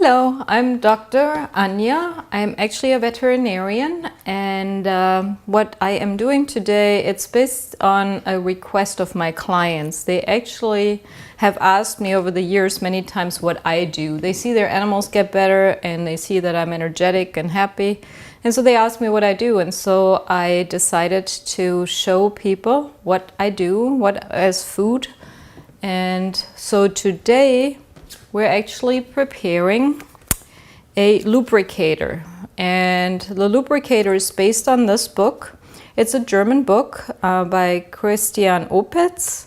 Hello, I'm Dr. Anja. I'm actually a veterinarian, and what I am doing today, it's based on a request of my clients. They actually have asked me over the years many times what I do. They see their animals get better and they see that I'm energetic and happy, and so they ask me what I do, and so I decided to show people what I do, what as food. And so today we're actually preparing a lubricator, and the lubricator is based on this book. It's a German book by Christian Opitz,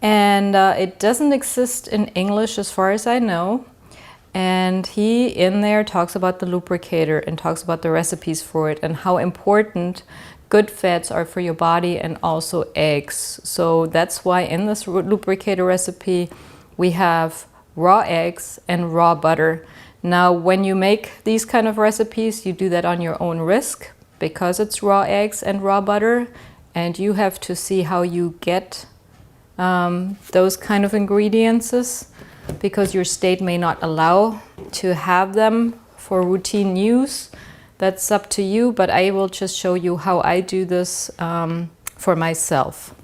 and it doesn't exist in English as far as I know. And he in there talks about the lubricator and talks about the recipes for it and how important good fats are for your body, and also eggs. So that's why in this lubricator recipe we have raw eggs and raw butter. Now, when you make these kind of recipes, you do that on your own risk because it's raw eggs and raw butter, and you have to see how you get those kind of ingredients, because your state may not allow to have them for routine use. That's up to you, but I will just show you how I do this for myself.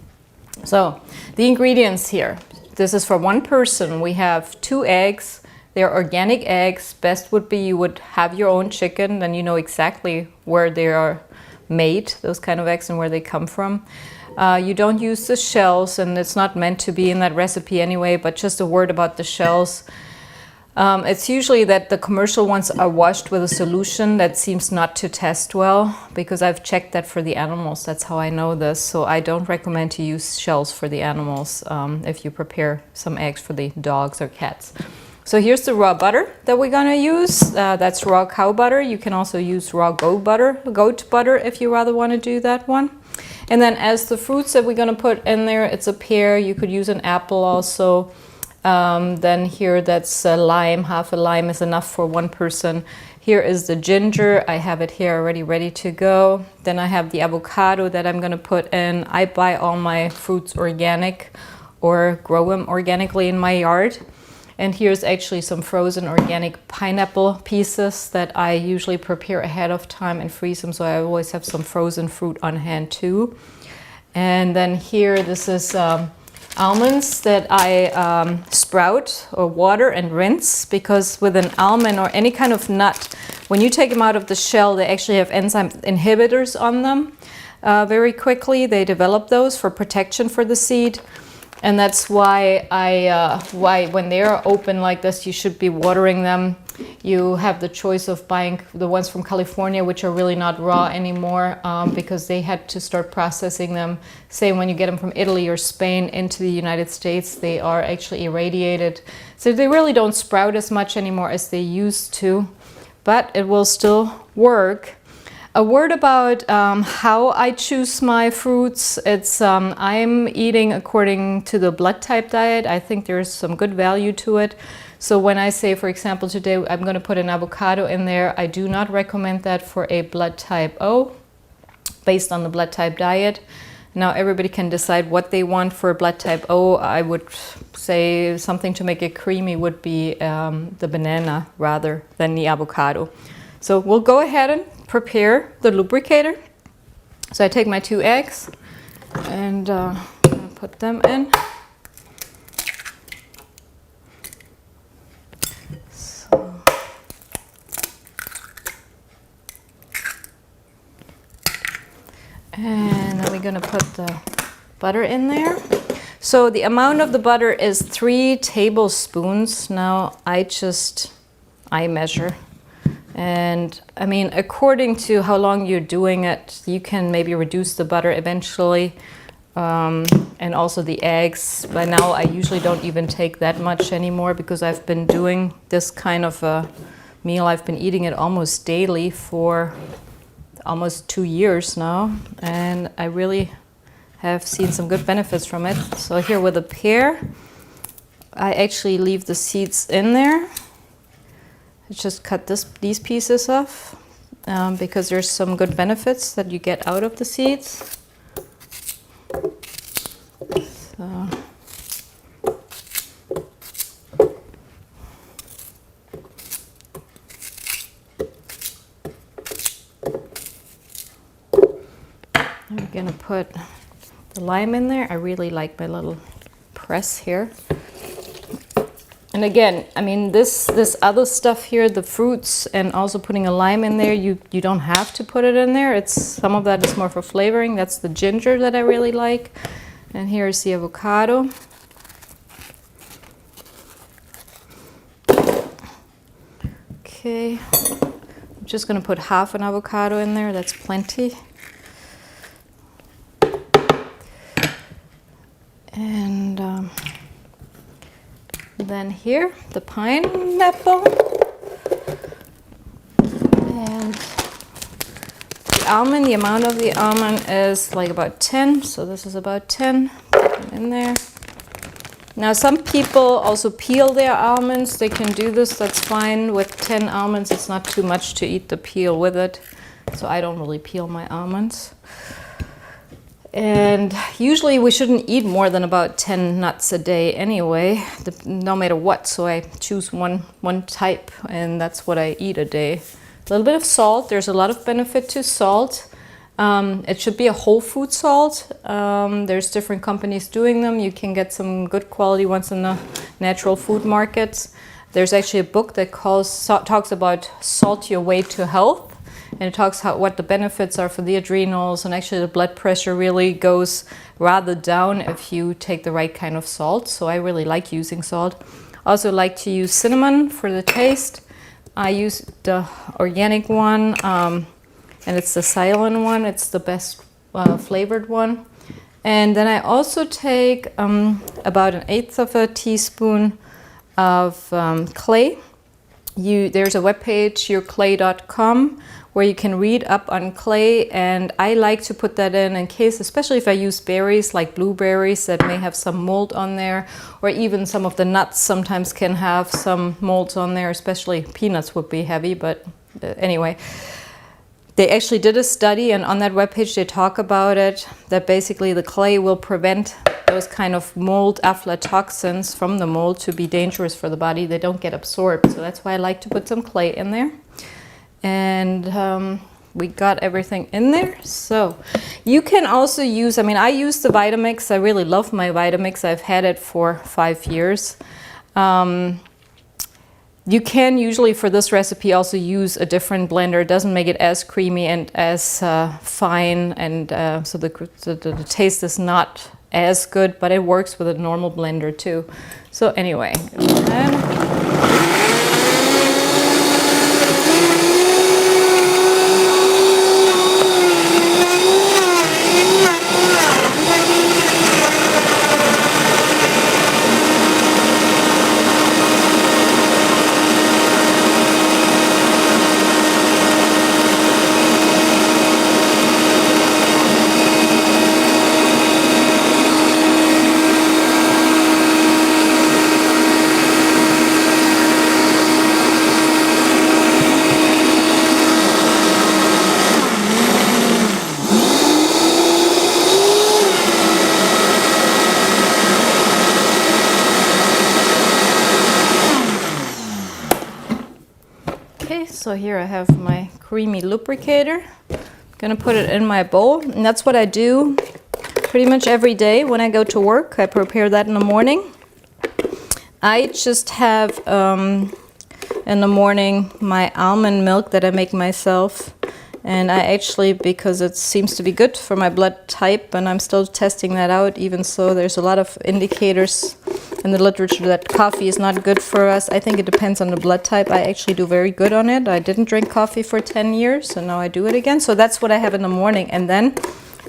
So the ingredients here. This is for one person. We have 2 eggs. They're organic eggs. Best would be you would have your own chicken, then you know exactly where they are made, those kind of eggs, and where they come from. You don't use the shells, and it's not meant to be in that recipe anyway, but just a word about the shells. It's usually that the commercial ones are washed with a solution that seems not to test well, because I've checked that for the animals. That's how I know this. So I don't recommend to use shells for the animals if you prepare some eggs for the dogs or cats. So here's the raw butter that we're gonna use. That's raw cow butter. You can also use raw goat butter if you rather want to do that one. And then as the fruits that we're gonna put in there, it's a pear. You could use an apple also. Then here that's a lime. Half a lime is enough for one person. Here is the ginger. I have it here already ready to go. Then I have the avocado that I'm going to put in. I buy all my fruits organic or grow them organically in my yard. And here's actually some frozen organic pineapple pieces that I usually prepare ahead of time and freeze them, so I always have some frozen fruit on hand too. And then here, this is almonds that I sprout or water and rinse, because with an almond or any kind of nut, when you take them out of the shell, they actually have enzyme inhibitors on them very quickly. They develop those for protection for the seed, and that's why why when they are open like this, you should be watering them. You have the choice of buying the ones from California, which are really not raw anymore, because they had to start processing them. Same when you get them from Italy or Spain into the United States, they are actually irradiated. So they really don't sprout as much anymore as they used to, but it will still work. A word about how I choose my fruits. It's I'm eating according to the blood type diet. I think there's some good value to it. So when I say, for example, today I'm going to put an avocado in there, I do not recommend that for a blood type O, based on the blood type diet. Now everybody can decide what they want for blood type O. I would say something to make it creamy would be the banana rather than the avocado. So we'll go ahead and prepare the lubricator. So I take my 2 eggs and put them in. And then we're going to put the butter in there. So the amount of the butter is 3 tablespoons. Now I measure. And I mean, according to how long you're doing it, you can maybe reduce the butter eventually. And also the eggs. By now I usually don't even take that much anymore, because I've been doing this kind of a meal. I've been eating it almost daily for almost 2 years now, and I really have seen some good benefits from it. So here with a pear, I actually leave the seeds in there. I just cut these pieces off because there's some good benefits that you get out of the seeds. So put the lime in there. I really like my little press here. And again, I mean, this other stuff here, the fruits and also putting a lime in there, you don't have to put it in there. Some of that is more for flavoring. That's the ginger that I really like. And here's the avocado. Okay, I'm just gonna put half an avocado in there. That's plenty. And then here, the pineapple. And the almond, the amount of the almond is like about 10. So this is about 10. Put them in there. Now some people also peel their almonds. They can do this, that's fine. With 10 almonds, it's not too much to eat the peel with it. So I don't really peel my almonds. And usually we shouldn't eat more than about 10 nuts a day anyway, no matter what. So I choose one type, and that's what I eat a day. A little bit of salt. There's a lot of benefit to salt. It should be a whole food salt. There's different companies doing them. You can get some good quality ones in the natural food markets. There's actually a book that talks about salt your way to health. And it talks what the benefits are for the adrenals, and actually the blood pressure really goes rather down if you take the right kind of salt. So I really like using salt. Also like to use cinnamon for the taste. I use the organic one, and it's the silent one. It's the best flavored one. And then I also take about 1/8 of a teaspoon of clay. There's a webpage, yourclay.com, where you can read up on clay, and I like to put that in case, especially if I use berries like blueberries that may have some mold on there, or even some of the nuts sometimes can have some molds on there, especially peanuts would be heavy, but anyway. They actually did a study, and on that webpage they talk about it, that basically the clay will prevent those kind of mold aflatoxins from the mold to be dangerous for the body. They don't get absorbed, so that's why I like to put some clay in there. And we got everything in there. So you can also use, I mean, I use the Vitamix. I really love my Vitamix. I've had it for 5 years. You can usually for this recipe also use a different blender. It doesn't make it as creamy and as fine, and so the taste is not as good, but it works with a normal blender too. So anyway, so here I have my creamy lubricator. I'm gonna put it in my bowl, and that's what I do pretty much every day when I go to work. I prepare that in the morning. I just have in the morning my almond milk that I make myself, and I actually, because it seems to be good for my blood type, and I'm still testing that out, even so there's a lot of indicators in the literature that coffee is not good for us. I think it depends on the blood type. I actually do very good on it. I didn't drink coffee for 10 years, and now I do it again. So that's what I have in the morning. And then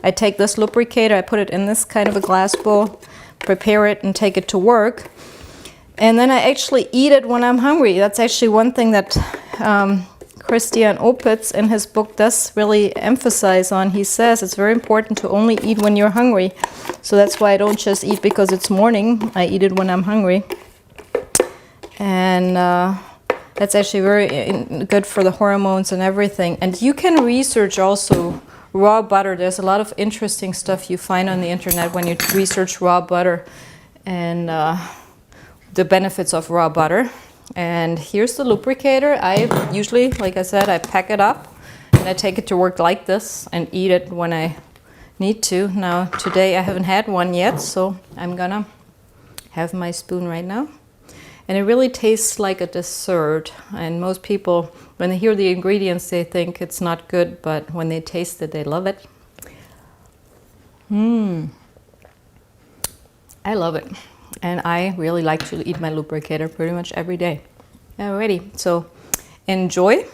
I take this lubricator, I put it in this kind of a glass bowl, prepare it, and take it to work. And then I actually eat it when I'm hungry. That's actually one thing that Christian Opitz in his book does really emphasize on. He says it's very important to only eat when you're hungry. So that's why I don't just eat because it's morning. I eat it when I'm hungry. And that's actually very good for the hormones and everything. And you can research also raw butter. There's a lot of interesting stuff you find on the internet when you research raw butter and the benefits of raw butter. And here's the lubricator. I usually, like I said, I pack it up and I take it to work like this and eat it when I need to. Now, today I haven't had one yet, so I'm gonna have my spoon right now. And it really tastes like a dessert. And most people, when they hear the ingredients, they think it's not good, but when they taste it, they love it. I love it. And I really like to eat my lubricator pretty much every day. Alrighty, so enjoy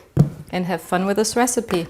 and have fun with this recipe.